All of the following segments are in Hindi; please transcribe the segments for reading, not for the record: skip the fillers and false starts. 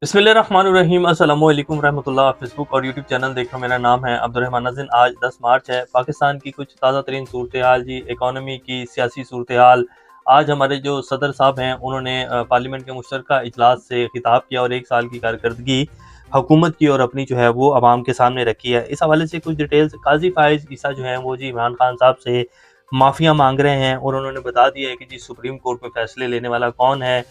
बिस्मिल्लाहिर्रहमानिर्रहीम अस्सलाम वालेकुम रहमतुल्लाह। फेसबुक और यूट्यूब चैनल देख रहा हूँ, मेरा नाम है अब्दुर्रहमान नाज़िम। आज 10 मार्च है। पाकिस्तान की कुछ ताज़ा तरीन सूरत हाल जी, इकॉनमी की, सियासी सूरत हाल। आज हमारे जो सदर साहब हैं उन्होंने पार्लियामेंट के मुश्तरका इजलास से खिताब किया और 1 साल की कारकर्दगी हुकूमत की और अपनी जो है वो आवाम के सामने रखी है। इस हवाले से कुछ डिटेल्स काज़ी फ़ाइज़ ईसा जो हैं वो जी इमरान खान साहब से माफ़िया मांग रहे हैं और उन्होंने बता दिया है कि जी सुप्रीम कोर्ट में फ़ैसले लेने वाला कौन है,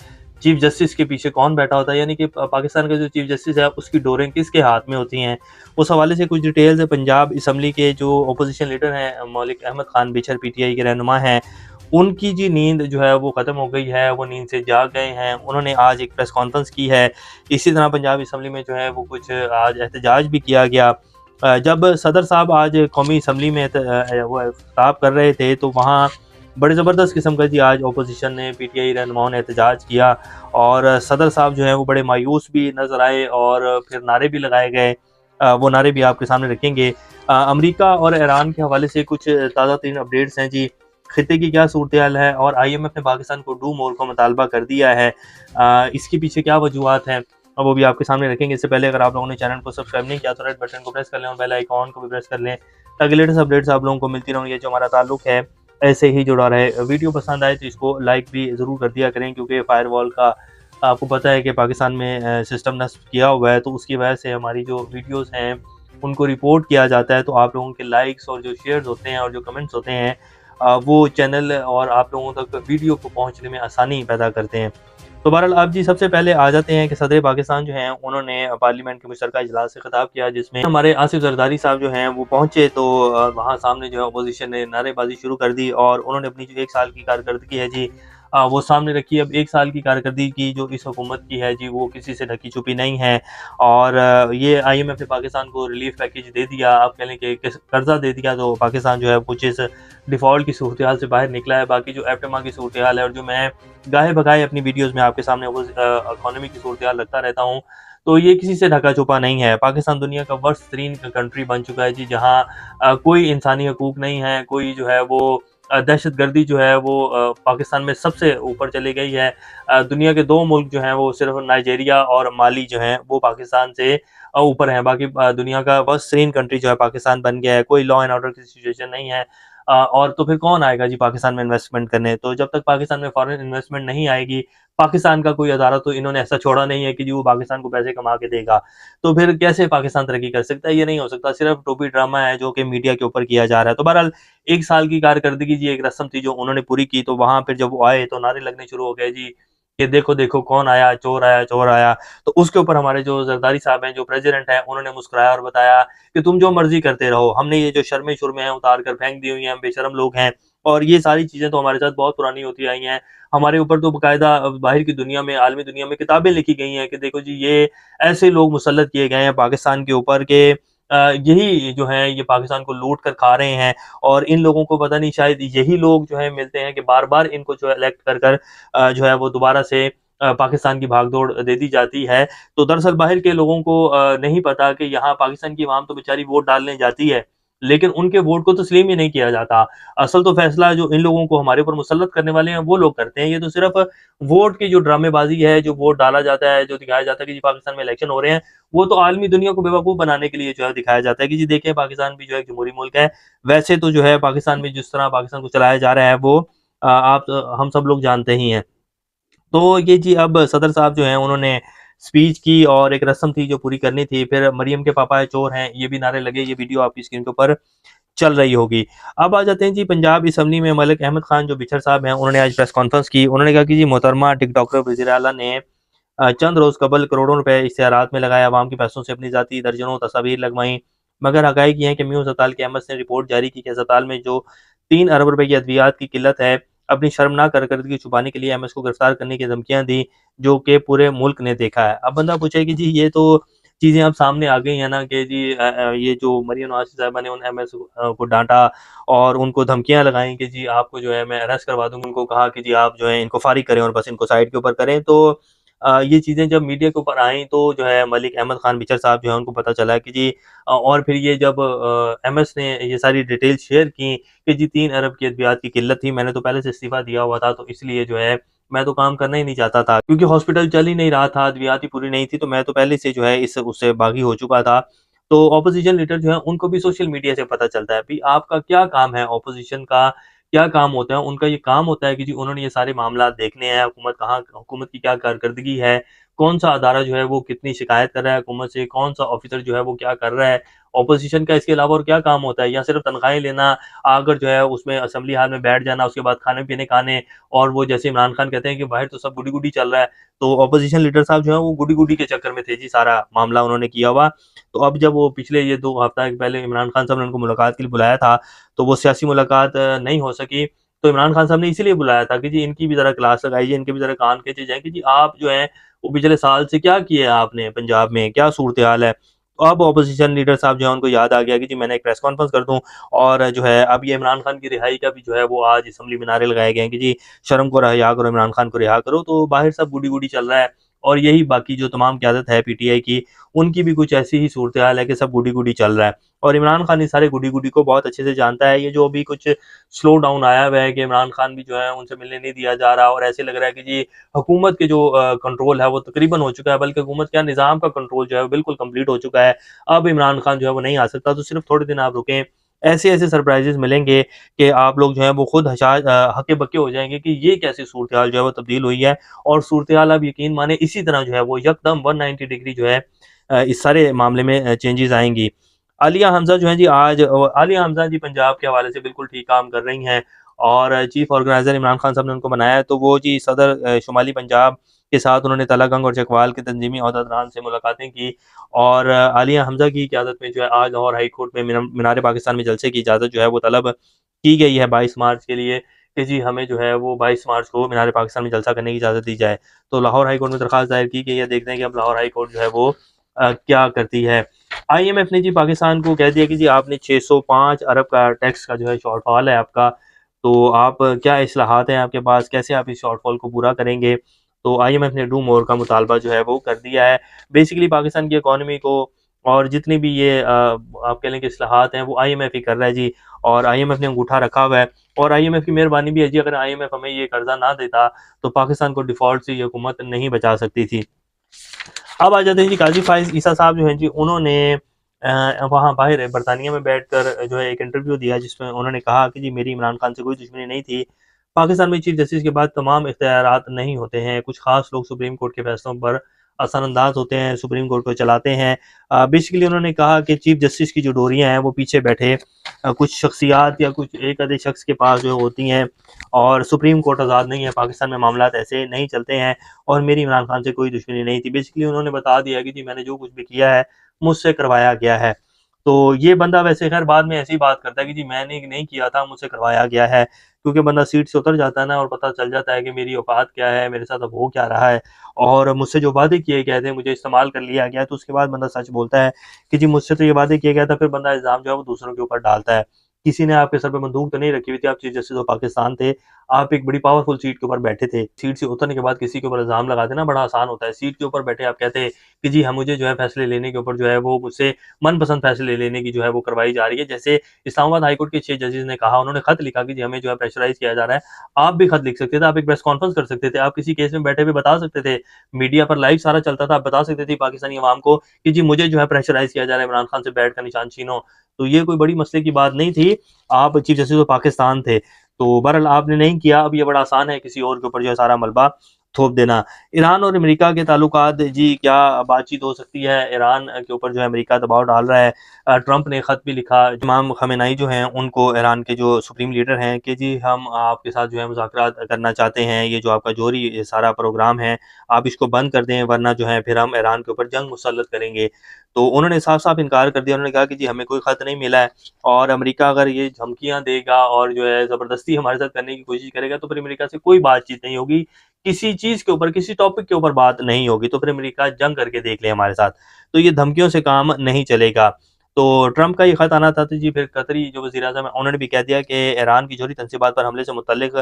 चीफ जस्टिस के पीछे कौन बैठा होता है, यानी कि पाकिस्तान का जो चीफ जस्टिस है उसकी डोरें किसके हाथ में होती हैं। उस हवाले से कुछ डिटेल्स है। पंजाब असम्बली के जो अपोजिशन लीडर हैं मौलिक अहमद खान बिचर पीटीआई के रहनुमा हैं, उनकी जी नींद जो है वो ख़त्म हो गई है, वो नींद से जाग गए हैं। उन्होंने आज एक प्रेस कॉन्फ्रेंस की है। इसी तरह पंजाब असम्बली में जो है वो कुछ आज एहतजाज भी किया गया। जब सदर साहब आज कौमी असम्बली में वो खिताब कर रहे थे तो वहाँ बड़े ज़बरदस्त किस्म का जी आज अपोजिशन ने, पीटीआई रहनुमाओं ने एहतजाज किया और सदर साहब जो हैं वो बड़े मायूस भी नज़र आए और फिर नारे भी लगाए गए। वो नारे भी आपके सामने रखेंगे। अमेरिका और ईरान के हवाले से कुछ ताज़ा तरीन अपडेट्स हैं जी। खित्ते की क्या सूरत हाल है और आईएमएफ ने पाकिस्तान को डू मोर का मुतालबा कर दिया है। इसके पीछे क्या वजूहात हैं, वो भी आपके सामने रखेंगे। इससे पहले अगर आप लोगों ने चैनल को सब्सक्राइब नहीं किया तो रेड बटन को प्रेस कर लें और बेल आइकॉन को भी प्रेस कर लें ताकि लेटेस्ट अपडेट्स आप लोगों को मिलती रहें। ये जो हमारा ताल्लुक है ऐसे ही जुड़ा रहे। वीडियो पसंद आए तो इसको लाइक भी ज़रूर कर दिया करें, क्योंकि फायरवॉल का आपको पता है कि पाकिस्तान में सिस्टम नस्ब किया हुआ है, तो उसकी वजह से हमारी जो वीडियोस हैं उनको रिपोर्ट किया जाता है। तो आप लोगों के लाइक्स और जो शेयर्स होते हैं और जो कमेंट्स होते हैं वो चैनल और आप लोगों तक वीडियो को पहुंचने में आसानी पैदा करते हैं। तो बहरहाल आप जी सबसे पहले आ जाते हैं कि सदर पाकिस्तान जो हैं उन्होंने पार्लियामेंट के मुश्तरका इजलास से खिताब किया, जिसमें हमारे आसिफ जरदारी साहब जो हैं वो पहुंचे। तो वहाँ सामने जो है अपोजिशन ने नारेबाजी शुरू कर दी और उन्होंने अपनी जो 1 साल की कारकर्दगी है जी वो सामने रखी। अब 1 साल की कारकर्दगी की जो इस हुकूमत की है जी वो किसी से ढकी छुपी नहीं है और ये आईएमएफ ने पाकिस्तान को रिलीफ पैकेज दे दिया। आप कह लें कि कर्जा दे दिया, तो पाकिस्तान जो है कुछ इस डिफ़ॉल्ट की सूरत हाल से बाहर निकला है। बाकी जो एफएमआ की सूरत हाल है और जो मैं गाहे बगाए अपनी वीडियोज़ में आपके सामने वो इकोनॉमी की सूरत हाल रखता रहता हूँ, तो ये किसी से ढका छुपा नहीं है। पाकिस्तान दुनिया का वर्स्ट तरीन कंट्री बन चुका है जी, जहाँ कोई इंसानी हकूक नहीं है, कोई जो है वो दहशतगर्दी जो है वो पाकिस्तान में सबसे ऊपर चली गई है। दुनिया के 2 मुल्क जो हैं वो सिर्फ नाइजीरिया और माली जो हैं वो पाकिस्तान से ऊपर हैं। बाकी दुनिया का वर्स्ट तरीन कंट्री जो है पाकिस्तान बन गया है। कोई लॉ एंड ऑर्डर की सिचुएशन नहीं है। और तो फिर कौन आएगा जी पाकिस्तान में इन्वेस्टमेंट करने? तो जब तक पाकिस्तान में फॉरेन इन्वेस्टमेंट नहीं आएगी, पाकिस्तान का कोई अदारा तो इन्होंने ऐसा छोड़ा नहीं है कि जी वो पाकिस्तान को पैसे कमा के देगा। तो फिर कैसे पाकिस्तान तरक्की कर सकता है? ये नहीं हो सकता। सिर्फ टोपी ड्रामा है जो कि मीडिया के ऊपर किया जा रहा है। तो बहरहाल 1 साल की कारकर्दगी जी एक रस्म थी जो उन्होंने पूरी की। तो वहाँ फिर जब वो आए तो नारे लगने शुरू हो गए जी कि देखो, देखो कौन आया, चोर आया, चोर आया। तो उसके ऊपर हमारे जो ज़रदारी साहब हैं, जो प्रेज़िडेंट हैं, उन्होंने मुस्कुराया और बताया कि तुम जो मर्ज़ी करते रहो, हमने ये जो शर्में-शुर्में हैं उतार कर फेंक दी हुई हैं, हम बेशर्म लोग हैं और ये सारी चीज़ें तो हमारे साथ बहुत पुरानी होती आई हैं। हमारे ऊपर तो बाकायदा बाहर की दुनिया में, आलमी दुनिया में किताबें लिखी गई हैं कि देखो जी ये ऐसे लोग मुसल्लत किए गए हैं पाकिस्तान के ऊपर के यही जो हैं ये पाकिस्तान को लूट कर खा रहे हैं और इन लोगों को पता नहीं शायद यही लोग जो हैं मिलते हैं कि बार-बार इनको जो है इलेक्ट कर कर जो है वो दोबारा से पाकिस्तान की भागदौड़ दे दी जाती है। तो दरअसल बाहर के लोगों को नहीं पता कि यहाँ पाकिस्तान की अवाम तो बेचारी वोट डालने जाती है, लेकिन उनके वोट को तस्लीम ही नहीं किया जाता। असल तो फैसला जो इन लोगों को हमारे ऊपर मुसल्लत करने वाले हैं वो लोग करते हैं। ये तो सिर्फ़ वोट की जो ड्रामेबाज़ी है, जो वोट डाला जाता है, जो दिखाया जाता है कि जी पाकिस्तान में इलेक्शन हो रहे हैं, वो तो आलमी दुनिया को बेवकूफ़ बनाने के लिए जो है दिखाया जाता है कि जी देखिए पाकिस्तान भी जो है एक जमहूरी मुल्क है। वैसे तो जो है पाकिस्तान में जिस तरह पाकिस्तान को चलाया जा रहा है वो हम सब लोग जानते ही हैं। तो ये जी अब सदर साहब जो हैं उन्होंने स्पीच की और एक रस्म थी जो पूरी करनी थी। फिर मरियम के पापा चोर हैं, ये भी नारे लगे। ये वीडियो आपकी स्क्रीन के ऊपर चल रही होगी। अब आ जाते हैं जी पंजाब असम्बली में मलिक अहमद खान जो बिचर साहब हैं, उन्होंने आज प्रेस कॉन्फ्रेंस की। उन्होंने कहा कि जी मोहतरमा टिकटॉकर वज़ीर आला ने चंद रोज़ कबल करोड़ों रुपए इश्तिहारात में लगाए, अवाम के पैसों से अपनी ज़ाती दर्जनों तस्वीर लगवाईं। मगर हक़ाइक़ ये हैं कि म्यूज़ अस्पताल के एमएस ने रिपोर्ट जारी की कि अस्पताल में जो 3 अरब रुपए की अद्वियात की किल्लत है, अपनी शर्मनाक कारकर्दगी छुपाने के लिए एमएस को गिरफ्तार करने की धमकियाँ दी, जो कि पूरे मुल्क ने देखा है। अब बंदा पूछे कि जी ये तो चीज़ें अब सामने आ गई हैं ना कि जी ये जो मरियम नवाज़ साहिबा ने उन एमएस को डाँटा और उनको धमकियाँ लगाई कि जी आपको जो है मैं अरेस्ट करवा दूँगी। उनको कहा कि जी आप जो है इनको फारिग करें और बस इनको साइड के ऊपर करें। तो ये चीज़ें जब मीडिया के ऊपर आईं तो जो है मलिक अहमद खान बिचर साहब जो है उनको पता चला कि जी और फिर ये जब एमएस ने ये सारी डिटेल शेयर की कि जी 3 अरब की अद्वियात की किल्लत थी, मैंने तो पहले से इस्तीफ़ा दिया हुआ था, तो इसलिए जो है मैं तो काम करना ही नहीं चाहता था, क्योंकि हॉस्पिटल चल ही नहीं रहा था, अद्वियात ही पूरी नहीं थी, तो मैं तो पहले से जो है इस उससे बागी हो चुका था। तो ऑपोजिशन लीडर जो है उनको भी सोशल मीडिया से पता चलता है भाई आपका क्या काम है, ऑपोजिशन का क्या काम होता है। उनका ये काम होता है कि जी उन्होंने ये सारे मामला देखने हैं, हुकूमत की क्या कारकर्दगी है, कौन सा अदारा जो है वो कितनी शिकायत कर रहा है हुकूमत से, कौन सा ऑफिसर जो है वो क्या कर रहा है। ऑपोजिशन का इसके अलावा और क्या काम होता है, या सिर्फ तनख्वाहें लेना, आकर जो है उसमें असेंबली हाल में बैठ जाना, उसके बाद खाने पीने खाने, और वो जैसे इमरान खान कहते हैं कि बाहर तो सब गुडी गुडी चल रहा है। तो ऑपोजिशन लीडर साहब जो है वो गुडी गुडी के चक्कर में थे जी, सारा मामला उन्होंने किया हुआ। तो अब जब वो पिछले ये 2 हफ्ता पहले इमरान खान साहब ने उनको मुलाकात के लिए बुलाया था, तो वो सियासी मुलाकात नहीं हो सकी। तो इमरान खान साहब ने इसीलिए बुलाया था कि जी इनकी भी ज़रा क्लास लगाइए, इनके भी ज़रा कान खींचे जाएँ कि जी आप जो हैं वो पिछले साल से क्या किया है आपने पंजाब में, क्या सूरत-ए-हाल है? तो अब ऑपोजिशन लीडर साहब जो हैं उनको याद आ गया कि जी मैंने एक प्रेस कॉन्फ्रेंस कर दूँ, और जो है अब ये इमरान खान की रिहाई का भी जो है वो आज असेंबली में नारे लगाए गए हैं कि जी शर्म को रिहा करो, इमरान खान को रिहा करो। तो बाहर सब गुडी-गुडी चल रहा है, और यही बाकी जो तमाम क़यादत है पीटीआई की, उनकी भी कुछ ऐसी ही सूरत-ए-हाल है कि सब गुडी-गुडी चल रहा है। और इमरान खान इस सारे गुडी-गुडी को बहुत अच्छे से जानता है। ये जो अभी कुछ स्लो डाउन आया हुआ है कि इमरान खान भी जो है उनसे मिलने नहीं दिया जा रहा, और ऐसे लग रहा है कि जी हुकूमत के जो कंट्रोल है वो तकरीबन हो चुका है, बल्कि हुकूमत क्या निज़ाम का कंट्रोल जो है वो बिल्कुल कंप्लीट हो चुका है। अब इमरान खान जो है वो नहीं आ सकता, तो सिर्फ़ थोड़े दिन आप रुकें। ऐसे-ऐसे सरप्राइज़ेज़ मिलेंगे कि आप लोग जो हैं वो खुद हक्के-बक्के हो जाएँगे कि ये कैसी सूरत-ए-हाल जो है वो तब्दील हुई है। और सूरत-ए-हाल आप यकीन मानें इसी तरह जो है वो यकदम 190 डिग्री जो है इस सारे मामले में चेंजेज़ आएँगी। आलिया हमज़ा जो हैं जी आलिया हमज़ा जी पंजाब के हवाले से बिल्कुल ठीक काम कर रही हैं, और चीफ़ ऑर्गेनाइज़र इमरान खान साहब ने उनको बनाया है, तो वो जी सदर शुमाली पंजाब के साथ उन्होंने तलागंग और चकवाल के तंज़ीमी ओहदेदारान से मुलाकातें की, और आलिया हमज़ा की क़यादत में जो है आज लाहौर हाई कोर्ट में मीनार-ए-पाकिस्तान में जलसे की इजाज़त जो है वो तलब की गई है 22 मार्च के लिए, कि जी हमें जो है वो 22 मार्च को मीनार-ए-पाकिस्तान में जलसा करने की इजाज़त दी जाए। तो लाहौर हाई कोर्ट में दरख़्वास्त दायर की गई है, देखते हैं कि अब लाहौर हाई कोर्ट जो है वो क्या करती है। आईएमएफ ने जी पाकिस्तान को कह दिया कि जी आपने 605 अरब का टैक्स का जो है शॉर्टफॉल है आपका, तो आप क्या इस्लाहात हैं आपके पास, कैसे आप इस शॉर्टफॉल को पूरा करेंगे? तो आईएमएफ ने डू मोर का मुतालबा जो है वो कर दिया है। बेसिकली पाकिस्तान की इकॉनमी को और जितनी भी ये आप कह लें कि इस्लाहात हैं वो आईएमएफ ही कर रहा है जी, और आईएमएफ ने अंगूठा रखा हुआ है, और आईएमएफ की मेहरबानी भी है जी, अगर आईएमएफ हमें ये कर्ज़ा ना देता तो पाकिस्तान को डिफ़ॉल्ट से ये हुकूमत नहीं बचा सकती थी। अब आ जाते हैं जी काज़ी फ़ाइज़ ईसा साहब जो हैं जी, उन्होंने वहाँ बाहर बरतानिया में बैठकर जो है एक इंटरव्यू दिया, जिसमें उन्होंने कहा कि जी मेरी इमरान खान से कोई दुश्मनी नहीं थी। पाकिस्तान में चीफ़ जस्टिस के बाद तमाम इख्तियारात नहीं होते हैं। कुछ ख़ास लोग सुप्रीम कोर्ट के फैसलों पर असरअंदाज़ होते हैं, सुप्रीम कोर्ट को चलाते हैं। बेसिकली उन्होंने कहा कि चीफ़ जस्टिस की जो डोरियाँ हैं वो पीछे बैठे कुछ शख्सियात या कुछ एक आधे शख्स के पास जो होती हैं, और सुप्रीम कोर्ट आज़ाद नहीं है। पाकिस्तान में मामलात ऐसे नहीं चलते हैं, और मेरी इमरान खान से कोई दुश्मनी नहीं थी। बेसिकली उन्होंने बता दिया कि जी मैंने जो कुछ भी किया है, मुझसे करवाया गया है। तो ये बंदा वैसे ख़ैर बाद में ऐसी बात करता है कि जी मैंने नहीं किया था, मुझसे करवाया गया है। क्योंकि बंदा सीट से उतर जाता है ना, और पता चल जाता है कि मेरी औकात क्या है, मेरे साथ अब हो क्या रहा है, और मुझसे जो वादे किए गए थे मुझे इस्तेमाल कर लिया गया है, तो उसके बाद बंदा सच बोलता है कि जी मुझसे तो ये वादे किया गया था। फिर बंदा इल्ज़ाम जो है वो दूसरों के ऊपर डालता है। किसी ने आपके सर पे बंदूक तो नहीं रखी हुई थी, आप चीफ जस्टिस ऑफ पाकिस्तान थे, आप एक बड़ी पावरफुल सीट के ऊपर बैठे थे। सीट से उतरने के बाद किसी के ऊपर इल्ज़ाम लगा देना बड़ा आसान होता है। सीट के ऊपर बैठे आप कहते कि जी हाँ, मुझे जो है फैसले लेने के ऊपर जो है वो मुझसे मनपसंद फैसले लेने की जो है वो करवाई जा रही है। जैसे इस्लामाबाद हाई कोर्ट के 6 जजेस ने कहा, उन्होंने खत लिखा कि जी हमें जो है प्रेशराइज़ किया जा रहा है। आप भी खत लिख सकते थे, आप एक प्रेस कॉन्फ्रेंस कर सकते थे, आप किसी केस में बैठे हुए बता सकते थे, मीडिया पर लाइव सारा चलता था, आप बता सकते थे पाकिस्तानी अवाम को कि जी मुझे जो है प्रेशराइज़ किया जा रहा है, इमरान खान से बैठ का निशान छीनो। तो ये कोई बड़ी मसले की बात नहीं थी, आप चीफ जस्टिस ऑफ पाकिस्तान थे। तो बहरहाल आपने नहीं किया, अब ये बड़ा आसान है किसी और के ऊपर जो है सारा मलबा थोप देना। ईरान और अमेरिका के ताल्लुकात जी क्या बातचीत हो सकती है? ईरान के ऊपर जो है अमेरिका दबाव डाल रहा है। ट्रंप ने खत भी लिखा, इमाम खमेनाई जो हैं उनको, ईरान के जो सुप्रीम लीडर हैं, कि जी हम आपके साथ जो है मुज़ाकरात करना चाहते हैं, ये जो आपका जोहरी ये सारा प्रोग्राम है, आप इसको बंद कर दें, वरना जो है फिर हम ईरान के ऊपर जंग मुसल्लत करेंगे। तो उन्होंने साफ-साफ इनकार कर दिया, उन्होंने कहा कि जी हमें कोई खत नहीं मिला है, और अमेरिका अगर ये धमकियाँ देगा और जो है ज़बरदस्ती हमारे साथ करने की कोशिश करेगा, तो फिर अमेरिका से कोई बातचीत नहीं होगी। किसी चीज़ के ऊपर, किसी टॉपिक के ऊपर बात नहीं होगी, तो फिर अमेरिका जंग करके देख ले हमारे साथ। तो ये धमकियों से काम नहीं चलेगा। तो ट्रंप का ये खत आना था, तो जी फिर कतरी जो वज़ीर-ए-आज़म हैं, उन्होंने भी कह दिया कि ईरान की जोहरी तंसीबात पर हमले से मुतल्लिक़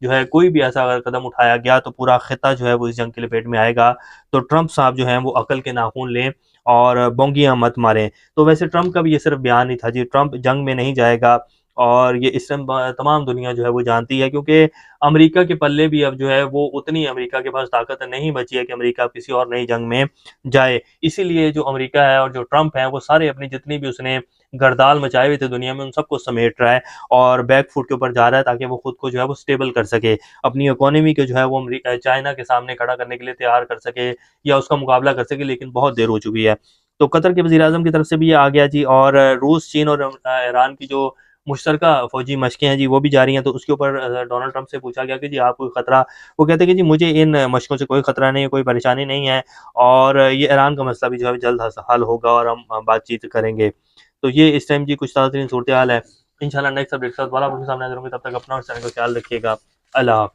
जो है कोई भी ऐसा अगर कदम उठाया गया, तो पूरा ख़ित्ता जो है वो इस जंग की लपेट में आएगा। तो ट्रंप साहब जो हैं वो अक्ल के नाखून लें और बोंगियाँ मत मारें। तो वैसे ट्रंप का भी ये सिर्फ़ बयान ही था जी, ट्रंप जंग में नहीं जाएगा, और ये इस टाइम तमाम दुनिया जो है वो जानती है, क्योंकि अमेरिका के पल्ले भी अब जो है वो उतनी अमेरिका के पास ताकत नहीं बची है कि अमेरिका किसी और नई जंग में जाए। इसीलिए जो अमेरिका है और जो ट्रंप है वो सारे अपनी जितनी भी उसने गरदाल मचाए हुए थे दुनिया में उन सबको समेट रहा है और बैक फुट के ऊपर जा रहा है, ताकि वो खुद को जो है वो स्टेबल कर सके, अपनी इकोनॉमी को जो है वो चाइना के सामने खड़ा करने के लिए तैयार कर सके या उसका मुकाबला कर सके। लेकिन बहुत देर हो चुकी है। तो कतर के वज़ीर-ए-आज़म की तरफ से भी ये आ गया जी, और रूस, चीन और ईरान की जो मुश्तरका फ़ौजी मशकें हैं जी, वो भी जारी हैं। तो उसके ऊपर डोनाल्ड ट्रंप से पूछा गया कि जी आपको कोई खतरा? वो कहते हैं कि जी मुझे इन मशकों से कोई खतरा नहीं है, कोई परेशानी नहीं है, और ये ईरान का मसला भी जो है जल्द हल होगा और हम बातचीत करेंगे। तो ये इस टाइम जी कुछ ताज़ा तरीन सूरत-ए-हाल है। इंशाल्लाह नेक्स्ट अपडेट के साथ दोबारा आपके सामने हाज़िर होंगे। तब तक अपना और चैनल का ख्याल रखिएगा। अल्लाह हाफ़िज़।